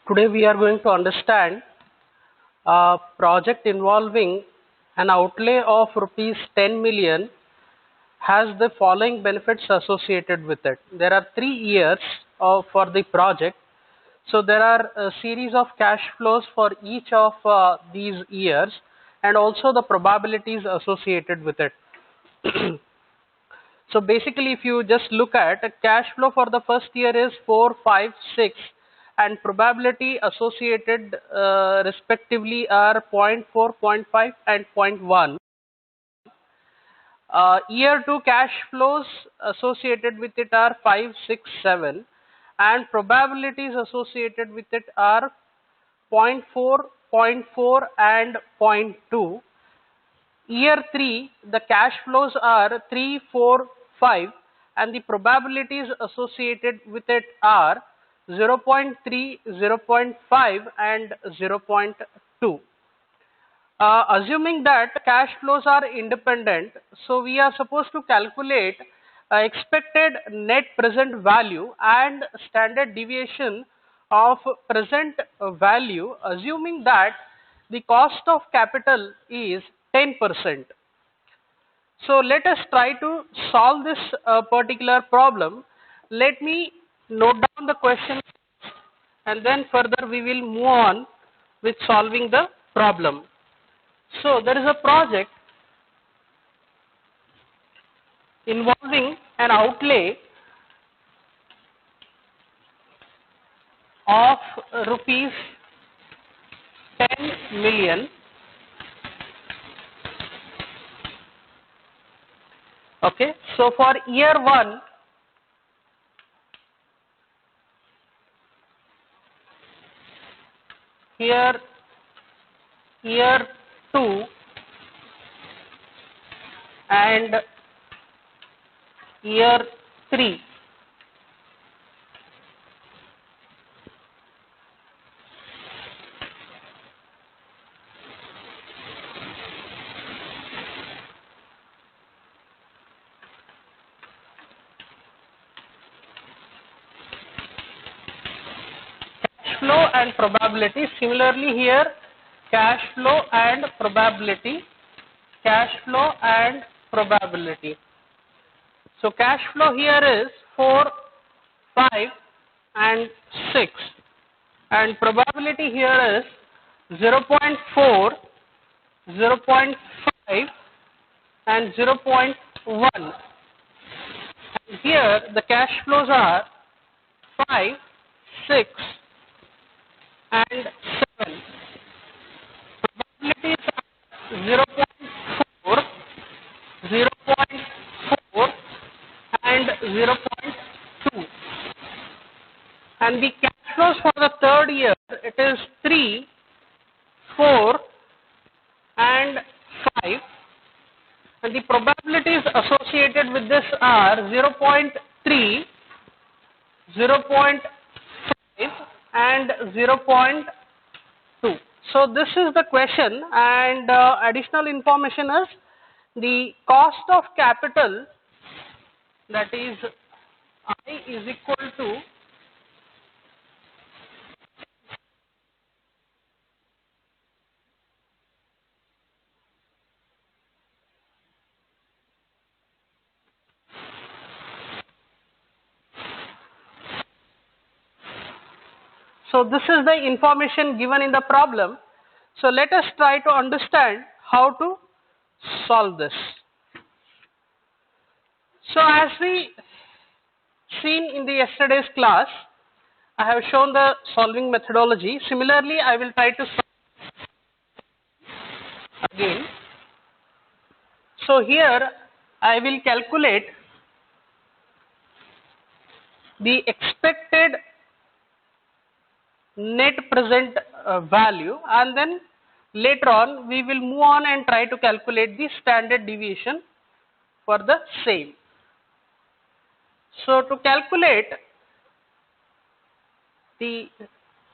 Today we are going to understand a project involving an outlay of rupees 10 million has the following benefits associated with it. There are 3 years for the project. So there are a series of cash flows for each of these years and also the probabilities associated with it. So basically, if you just look at cash flow for the first year is 4, 5, 6, and probability associated respectively are zero point 0.4, zero point 0.5, and 0.1. Year 2 cash flows associated with it are 5, 6, 7, and probabilities associated with it are zero point 0.4, zero point 0.4, and zero point 0.2. Year 3, the cash flows are 3, 4, 5, and the probabilities associated with it are 0 0.3, 0 0.5, and 0 0.2. Assuming that cash flows are independent, so we are supposed to calculate expected net present value and standard deviation of present value, assuming that the cost of capital is 10%. So let us try to solve this particular problem. Let me note down the question and then further we will move on with solving the problem. So there is a project involving an outlay of rupees 10 million. Okay, so for year 1, here year 2, and year 3. Cash flow and probability. Similarly here, cash flow and probability, cash flow and probability. So cash flow here is 4, 5, and 6, and probability here is 0 0.4, 0 0.5, and 0.1. And here the cash flows are 5, 6, and 7. Probabilities are 0 0.4, 0 0.4, and 0 0.2. And the cash flows for the third year, it is 3, 4, and 5. And the probabilities associated with this are 0 0.3, 0 0.5, and 0 0.2. So this is the question, and additional information is the cost of capital, that is I is equal to So this is the information given in the problem. So let us try to understand how to solve this. So as we seen in the yesterday's class, I have shown the solving methodology. Similarly, I will try to solve again. So here I will calculate the expected net present value, and then later on we will move on and try to calculate the standard deviation for the same. So to calculate the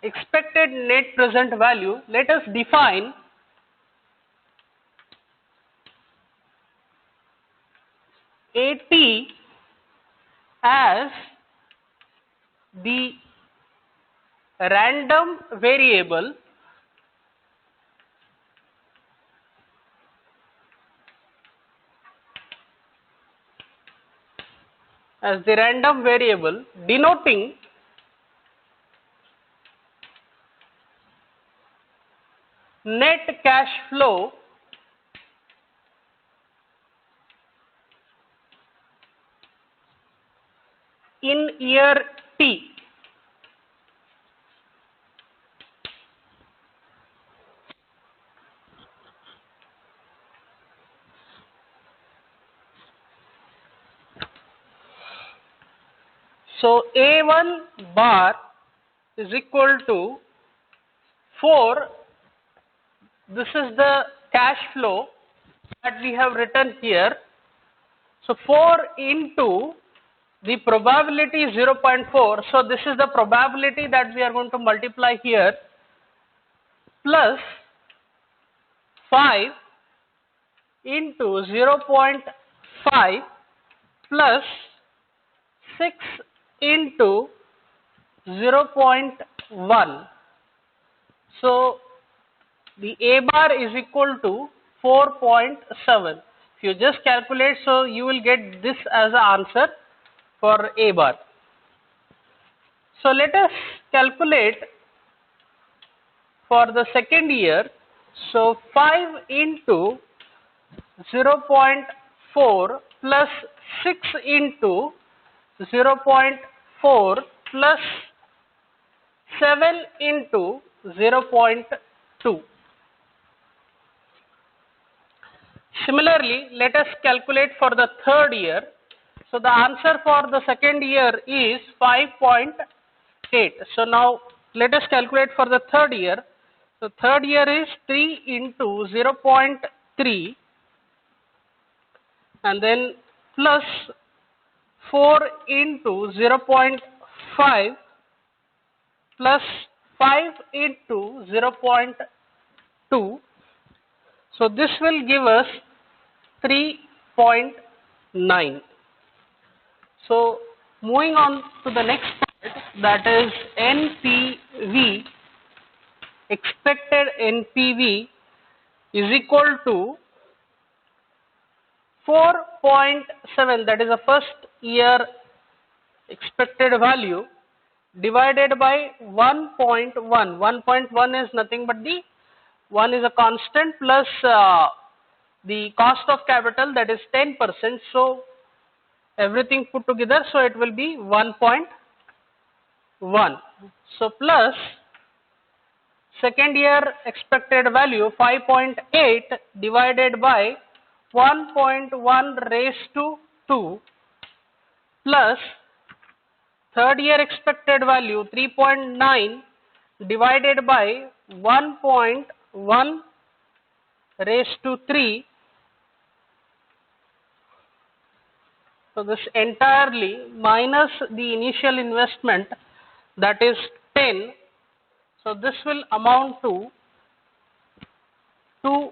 expected net present value, let us define AT as the random variable denoting net cash flow in year T. So A1 bar is equal to 4. This is the cash flow that we have written here. So 4 into the probability 0.4. So this is the probability that we are going to multiply here, plus 5 into 0.5 plus 6 into 0.1. So the A bar is equal to 4.7. If you just calculate, so you will get this as the answer for A bar. So let us calculate for the second year. So 5 into 0.4 plus 6 into 0.4 plus 7 into 0.2. Similarly, let us calculate for the third year. So the answer for the second year is 5.8. So now let us calculate for the third year. So third year is 3 into 0.3 and then plus 4 into 0.5 plus 5 into 0.2. So this will give us 3.9. So moving on to the next part, that is NPV, expected NPV is equal to 4.7, that is the first year expected value, divided by 1.1. 1.1 is nothing but the 1 is a constant plus the cost of capital, that is 10%. So everything put together, so it will be 1.1. So plus second year expected value 5.8 divided by 1.1 raised to 2 plus third year expected value 3.9 divided by 1.1 raised to 3. So this entirely minus the initial investment, that is 10. So this will amount to 2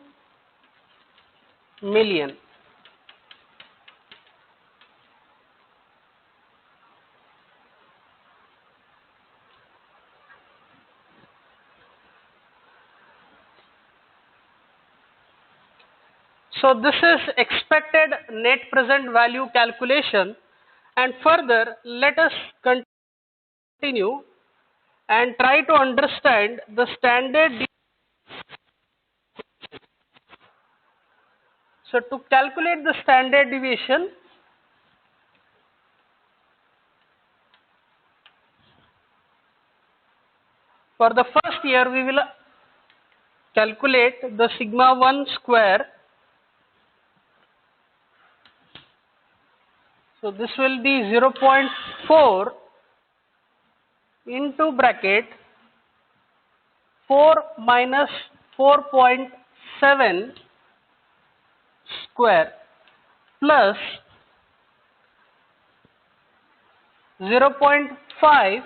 million. So this is expected net present value calculation, and further let us continue and try to understand the standard. So to calculate the standard deviation, for the first year we will calculate the sigma 1 square. So this will be 0.4 into bracket 4 minus 4.7 square plus 0.5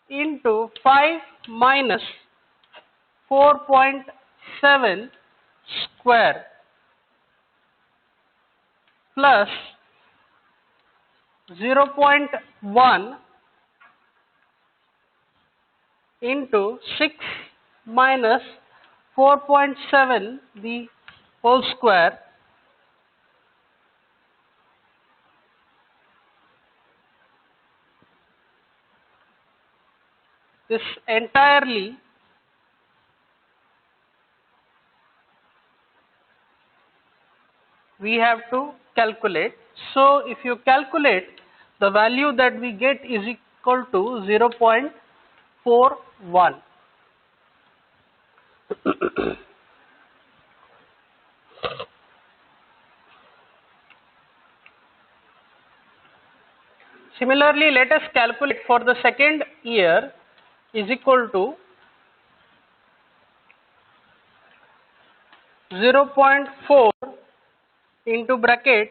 into 5 minus 4.7 square plus 0.1 into 6 minus 4.7 the whole square this entirely we have to calculate. So if you calculate, the value that we get is equal to 0.41. Similarly, let us calculate for the second year is equal to 0.4 into bracket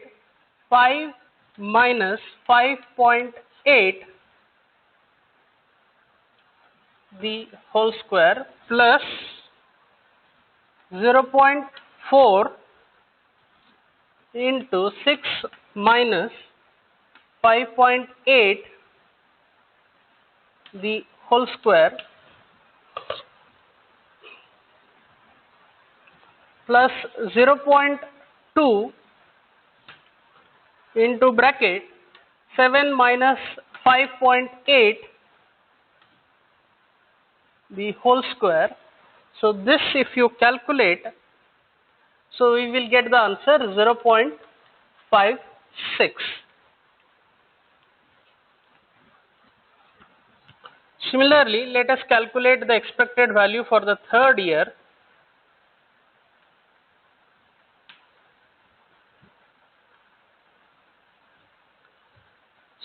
5 minus 5.8 the whole square plus 0.4 into 6 minus 5.8 the whole square plus 0.2 into bracket 7 minus 5.8 the whole square. So this if you calculate, so we will get the answer 0.56. Similarly, let us calculate the expected value for the third year.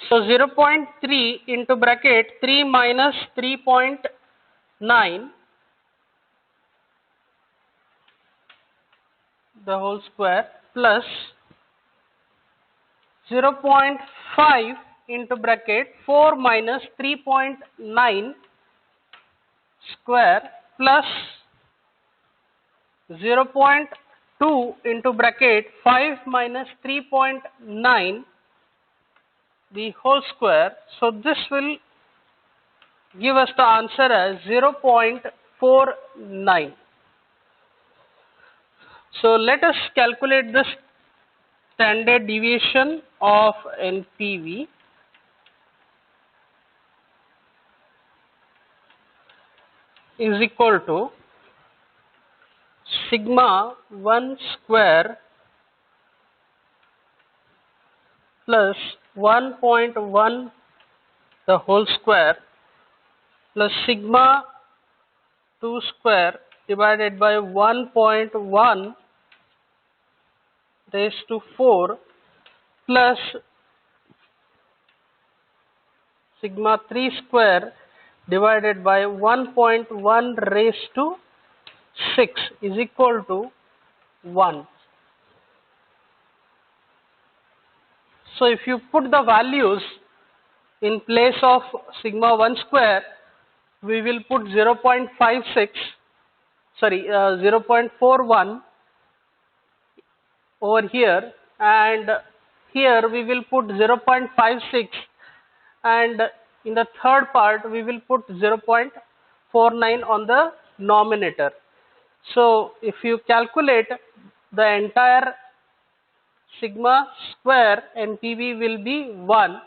So 0.3 into bracket 3 minus 3.9 the whole square plus 0.5 into bracket 4 minus 3.9 square plus 0.2 into bracket 5 minus 3.9 the whole square. So this will give us the answer as 0.49. So let us calculate the standard deviation of NPV. Is equal to sigma 1 square plus 1.1 the whole square plus sigma 2 square divided by 1.1 raised to 4 plus sigma 3 square divided by 1.1 raised to 6 is equal to 1. So if you put the values in place of sigma 1 square, we will put 0.56, sorry, 0.41 over here, and here we will put 0.56, and in the third part we will put 0.49 on the nominator. So if you calculate the entire sigma square, NPV will be 1,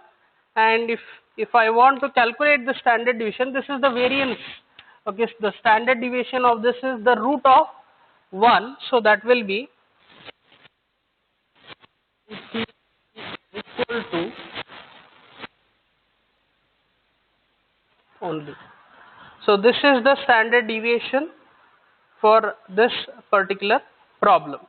and if I want to calculate the standard deviation, this is the variance. Okay, so the standard deviation of this is the root of 1, so that will be equal to only. So this is the standard deviation for this particular problem.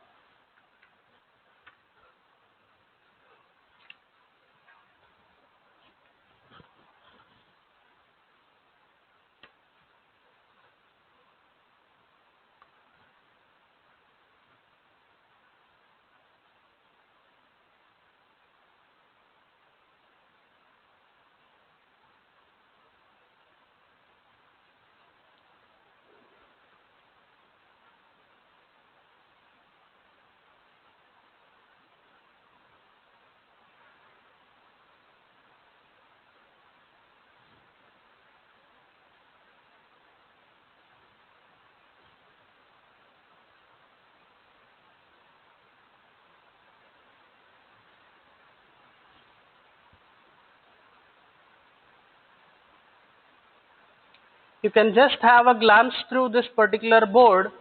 You can just have a glance through this particular board,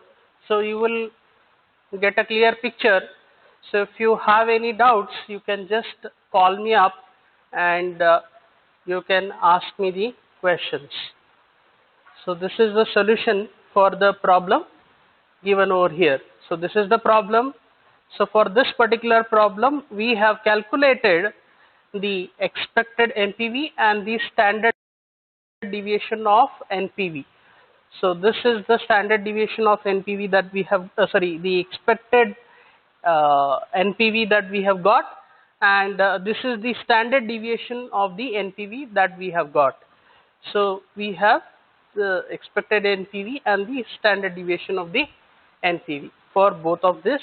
so you will get a clear picture. So if you have any doubts, you can just call me up and you can ask me the questions. So this is the solution for the problem given over here. So this is the problem. So for this particular problem, we have calculated the expected NPV and the standard deviation of NPV. So this is the standard deviation of NPV that we have, the expected NPV that we have got, and this is the standard deviation of the NPV that we have got. So we have the expected NPV and the standard deviation of the NPV for both of this